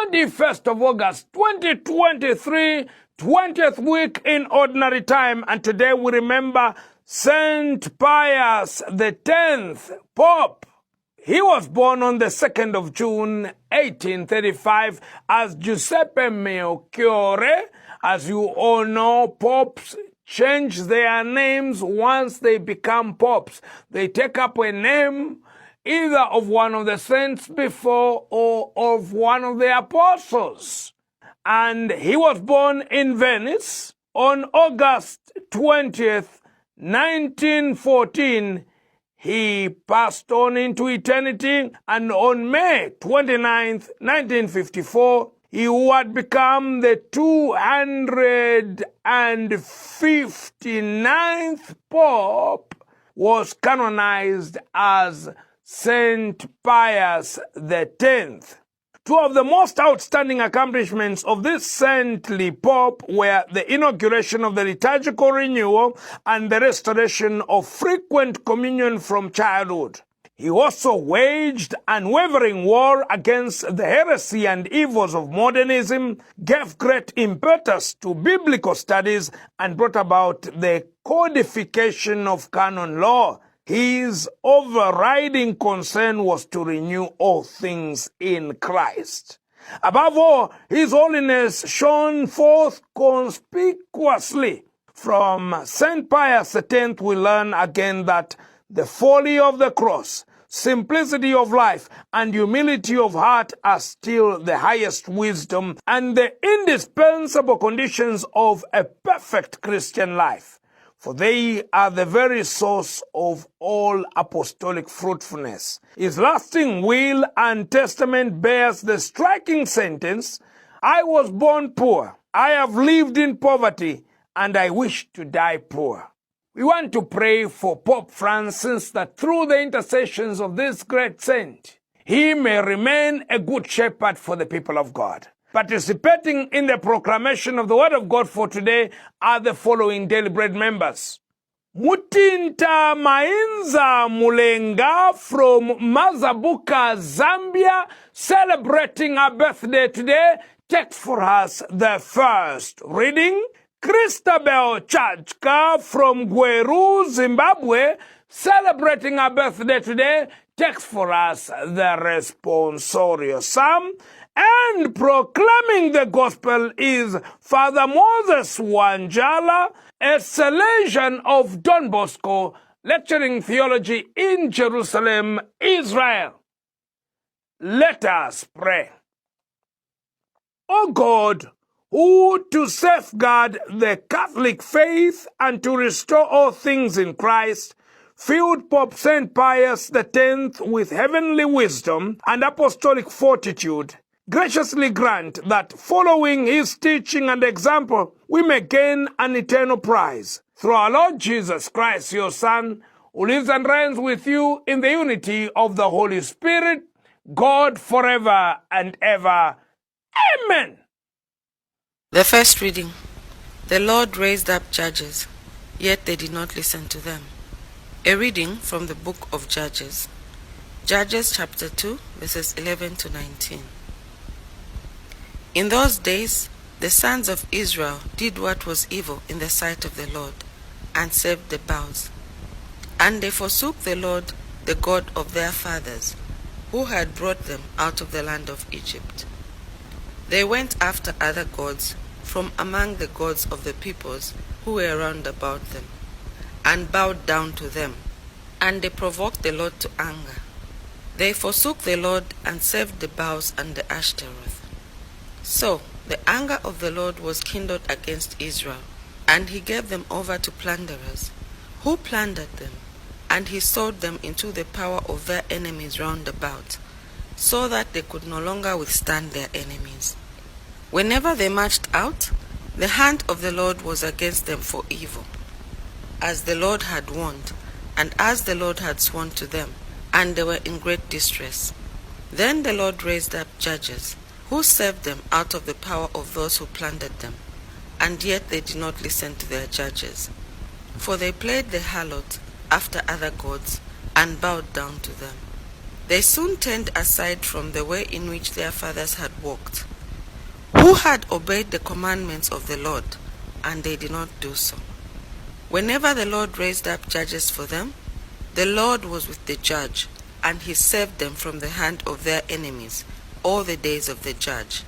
21st of August, 2023, 20th week in Ordinary Time. And today we remember Saint Pius X, Pope. He was born on the 2nd of June, 1835, as Giuseppe Melchiorre. As you all know, popes change their names once they become popes. They take up a name either of one of the saints before or of one of the apostles. And he was born in Venice on August 20th, 1914. He passed on into eternity, and on May 29th, 1954, he who had become the 259th Pope was canonized as Saint Pius X. Two of the most outstanding accomplishments of this saintly Pope were the inauguration of the liturgical renewal and the restoration of frequent communion from childhood. He also waged unwavering war against the heresy and evils of modernism, gave great impetus to biblical studies, and brought about the codification of canon law. His overriding concern was to renew all things in Christ. Above all, His Holiness shone forth conspicuously. From St. Pius X, we learn again that the folly of the cross, simplicity of life, and humility of heart are still the highest wisdom and the indispensable conditions of a perfect Christian life, for they are the very source of all apostolic fruitfulness. His lasting will and testament bears the striking sentence, "I was born poor, I have lived in poverty, and I wish to die poor." We want to pray for Pope Francis that through the intercessions of this great saint, he may remain a good shepherd for the people of God. Participating in the proclamation of the Word of God for today are the following Daily Bread members. Mutinta Mainza Mulenga from Mazabuka, Zambia, celebrating her birthday today, takes for us the first reading. Christabel Chachka from Gweru, Zimbabwe, celebrating her birthday today, takes for us the responsorial psalm. And proclaiming the gospel is Father Moses Wanjala, a Salesian of Don Bosco, lecturing theology in Jerusalem, Israel. Let us pray. O God, who to safeguard the Catholic faith and to restore all things in Christ, filled Pope St. Pius X with heavenly wisdom and apostolic fortitude, graciously grant that, following his teaching and example, we may gain an eternal prize. Through our Lord Jesus Christ, your Son, who lives and reigns with you in the unity of the Holy Spirit, God forever and ever. Amen. The first reading. The Lord raised up judges, yet they did not listen to them. A reading from the book of Judges. Judges chapter 2, verses 11 to 19. In those days, the sons of Israel did what was evil in the sight of the Lord, and served the Baals. And they forsook the Lord, the God of their fathers, who had brought them out of the land of Egypt. They went after other gods from among the gods of the peoples who were round about them, and bowed down to them, and they provoked the Lord to anger. They forsook the Lord and served the Baals and the Ashtaroth. So the anger of the Lord was kindled against Israel, and he gave them over to plunderers, who plundered them, and he sold them into the power of their enemies round about, so that they could no longer withstand their enemies. Whenever they marched out, the hand of the Lord was against them for evil, as the Lord had warned, and as the Lord had sworn to them, and they were in great distress. Then the Lord raised up judges, who served them out of the power of those who plundered them, and yet they did not listen to their judges. For they played the harlot after other gods, and bowed down to them. They soon turned aside from the way in which their fathers had walked, who had obeyed the commandments of the Lord, and they did not do so. Whenever the Lord raised up judges for them, the Lord was with the judge, and he saved them from the hand of their enemies all the days of the judge.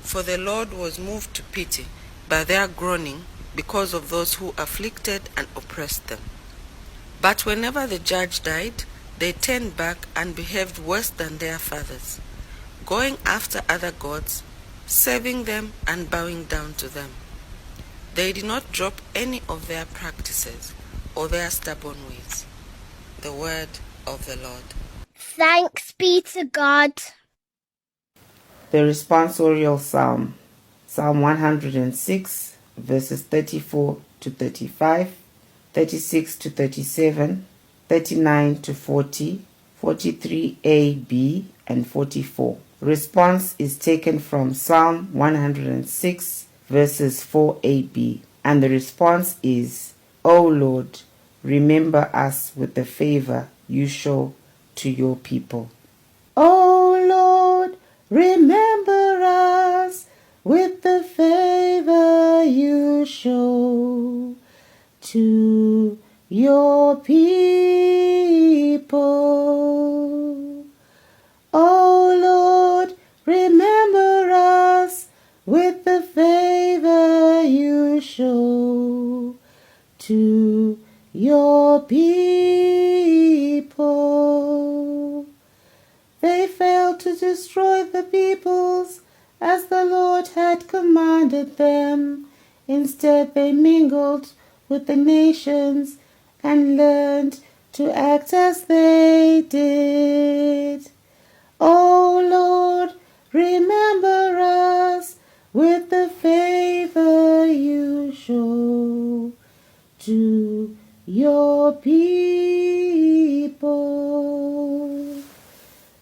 For the Lord was moved to pity by their groaning because of those who afflicted and oppressed them. But whenever the judge died, they turned back and behaved worse than their fathers, going after other gods, serving them and bowing down to them. They did not drop any of their practices or their stubborn ways. The word of the Lord. Thanks be to God. The responsorial psalm, Psalm 106, verses 34 to 35, 36 to 37, 39 to 40, 43a, b, and 44. Response is taken from Psalm 106, verses 4a, b, and the response is, O Lord, remember us with the favor you show to your people. O Lord, remember us with the favor you show to your people. O Lord, remember us with the favor you show to your people. They failed to destroy the peoples as the Lord had commanded them. Instead, they mingled with the nations and learned to act as they did. O Lord, remember us with the favor you show to your people.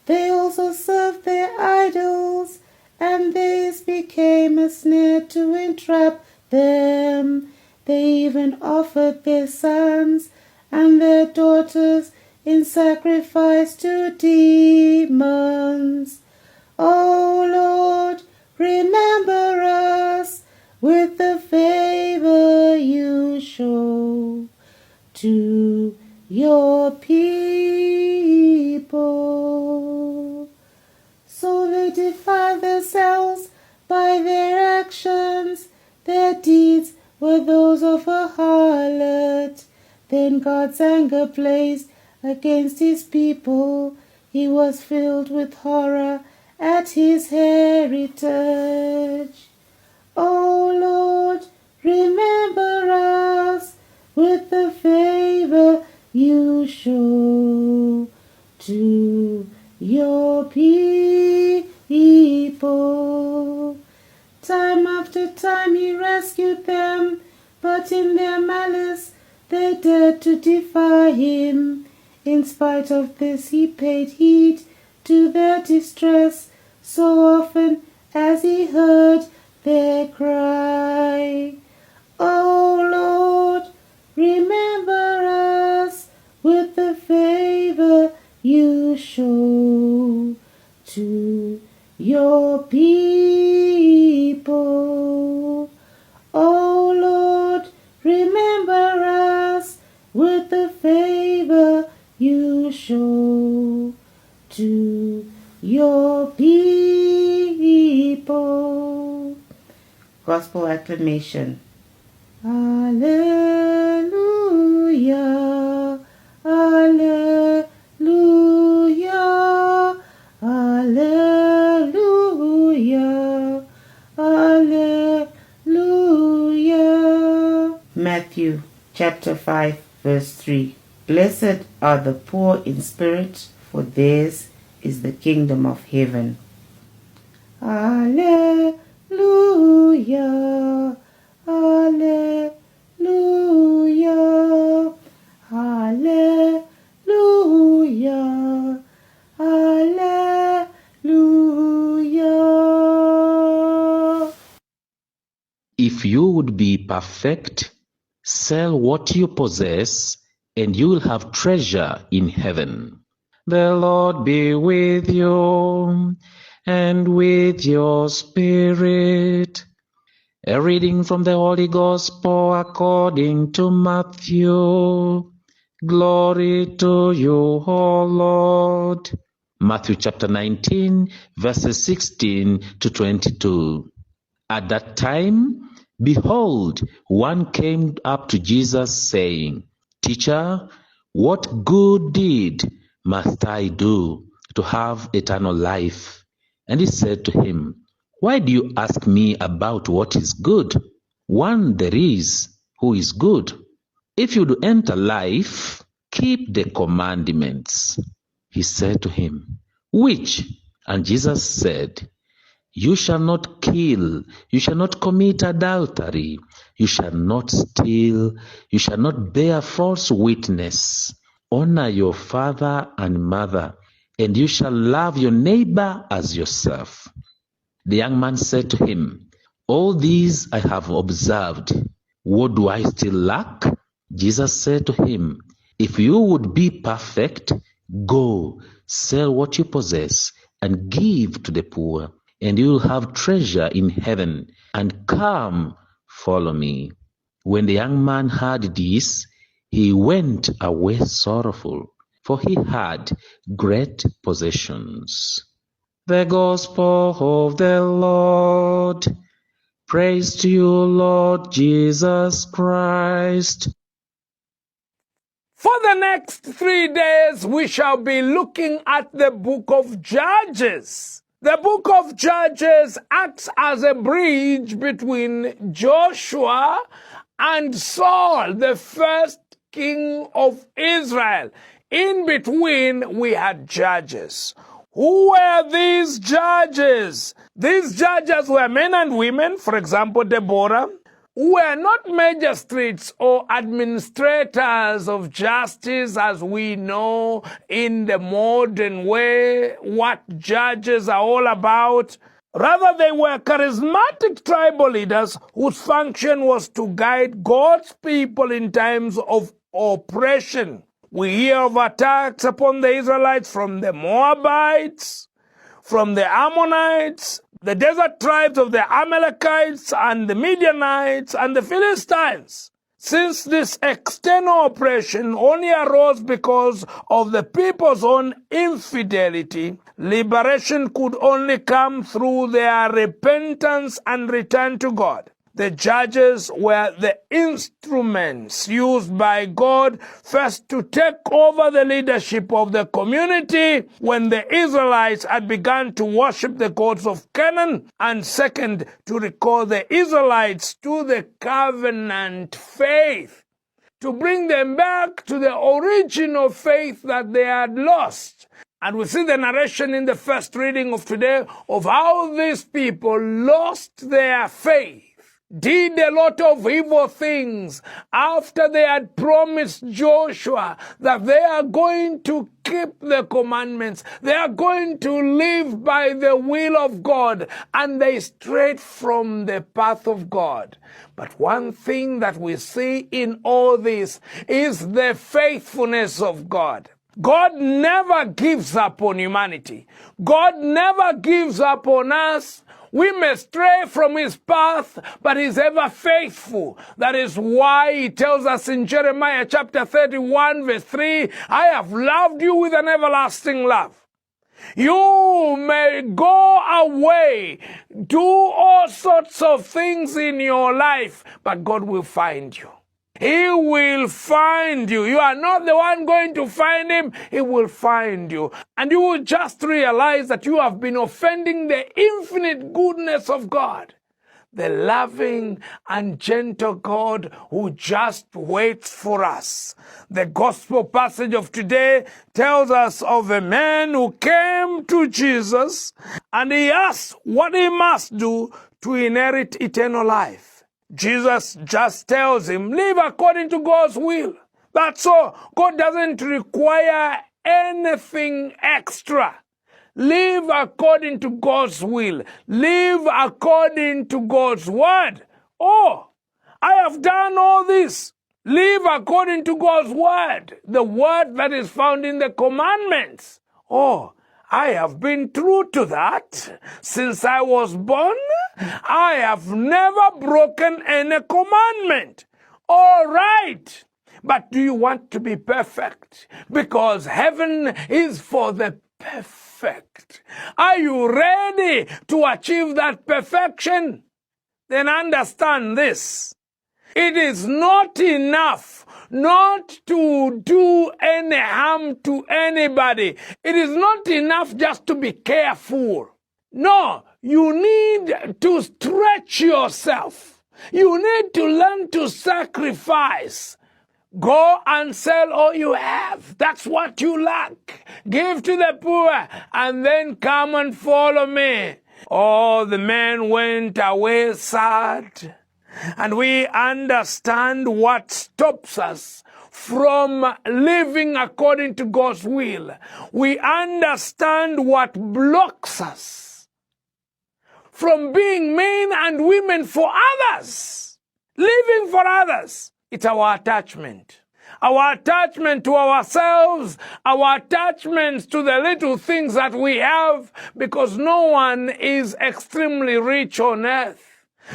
They also served their idols, and this became a snare to entrap them. They even offered their sons and their daughters in sacrifice to demons. O Lord, remember us with the favor you show to your people. So they defiled themselves by their actions. Their deeds were those of a harlot. Then God's anger blazed against his people. He was filled with horror at his heritage. O Lord, remember us with the favor you show to your people. Time after time he rescued them, but in their malice they dared to defy him. In spite of this he paid heed to their distress so often as he heard their cry. O Lord, remember us with the favor you show to your people. O Lord, remember us with the favor you show to your people. Gospel acclamation. Alleluia, alleluia, alleluia, alleluia. Matthew chapter 5 verse 3. Blessed are the poor in spirit, for theirs is the kingdom of heaven. Alleluia, alleluia, alleluia, alleluia. If you would be perfect, sell what you possess, and you will have treasure in heaven. The Lord be with you. and with your spirit. A reading from the Holy Gospel according to Matthew. Glory to you, O Lord. Matthew chapter 19, verses 16 to 22. At that time, behold, one came up to Jesus, saying, Teacher, what good deed must I do to have eternal life? And he said to him, Why do you ask me about what is good? One there is who is good. If you do enter life, keep the commandments. He said to him, Which? And Jesus said, You shall not kill, you shall not commit adultery, you shall not steal, you shall not bear false witness. Honor your father and mother, and you shall love your neighbor as yourself. The young man said to him, All these I have observed. What do I still lack? Jesus said to him, If you would be perfect, go, sell what you possess, and give to the poor, and you will have treasure in heaven, and come, follow me. When the young man heard this, he went away sorrowful, for he had great possessions. The Gospel of the Lord. Praise to you, Lord Jesus Christ. For the next 3 days, we shall be looking at the book of Judges. The book of Judges acts as a bridge between Joshua and Saul, the first king of Israel. In between, we had judges. Who were these judges? These judges were men and women, for example, Deborah, who were not magistrates or administrators of justice as we know in the modern way what judges are all about. Rather, they were charismatic tribal leaders whose function was to guide God's people in times of oppression. We hear of attacks upon the Israelites from the Moabites, from the Ammonites, the desert tribes of the Amalekites and the Midianites and the Philistines. Since this external oppression only arose because of the people's own infidelity, liberation could only come through their repentance and return to God. The judges were the instruments used by God first to take over the leadership of the community when the Israelites had begun to worship the gods of Canaan, and second, to recall the Israelites to the covenant faith, to bring them back to the original faith that they had lost. And we see the narration in the first reading of today of how these people lost their faith, did a lot of evil things after they had promised Joshua that they are going to keep the commandments. They are going to live by the will of God, and they strayed from the path of God. But one thing that we see in all this is the faithfulness of God. God never gives up on humanity. God never gives up on us. We may stray from his path, but he's ever faithful. That is why he tells us in Jeremiah chapter 31, verse 3, I have loved you with an everlasting love. You may go away, do all sorts of things in your life, but God will find you. He will find you. You are not the one going to find him. He will find you. And you will just realize that you have been offending the infinite goodness of God, the loving and gentle God who just waits for us. The gospel passage of today tells us of a man who came to Jesus and he asked what he must do to inherit eternal life. Jesus just tells him, live according to God's will. That's all. God doesn't require anything extra. Live according to God's will. Live according to God's word. Oh, I have done all this. Live according to God's word. The word that is found in the commandments. Oh, I have been true to that. Since I was born, I have never broken any commandment. All right. But do you want to be perfect? Because heaven is for the perfect. Are you ready to achieve that perfection? Then understand this. It is not enough not to do any harm to anybody. It is not enough just to be careful. No, you need to stretch yourself. You need to learn to sacrifice. Go and sell all you have. That's what you lack. Give to the poor and then come and follow me. Oh, the man went away sad. And we understand what stops us from living according to God's will. We understand what blocks us from being men and women for others, living for others. It's our attachment. Our attachment to ourselves, our attachments to the little things that we have, because no one is extremely rich on earth.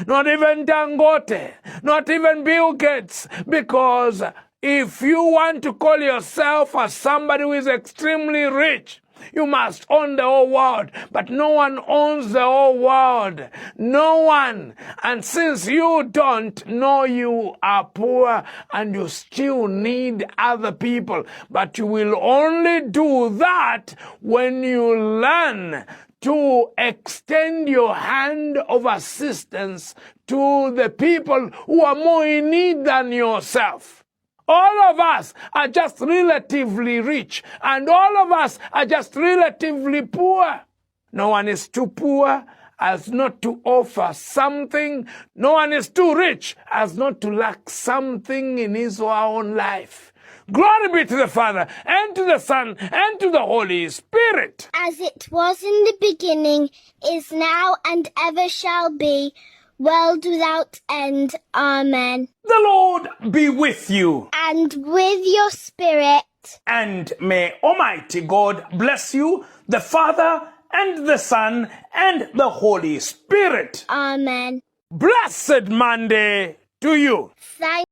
Not even Dangote, not even Bill Gates, because if you want to call yourself as somebody who is extremely rich, you must own the whole world. But no one owns the whole world. No one. And since you don't know, you are poor and you still need other people. But you will only do that when you learn to extend your hand of assistance to the people who are more in need than yourself. All of us are just relatively rich, and all of us are just relatively poor. No one is too poor as not to offer something. No one is too rich as not to lack something in his or her own life. Glory be to the Father, and to the Son, and to the Holy Spirit. As it was in the beginning, is now, and ever shall be, world without end. Amen. The Lord be with you. And with your spirit. And may Almighty God bless you, the Father, and the Son, and the Holy Spirit. Amen. Blessed Monday to you. Thank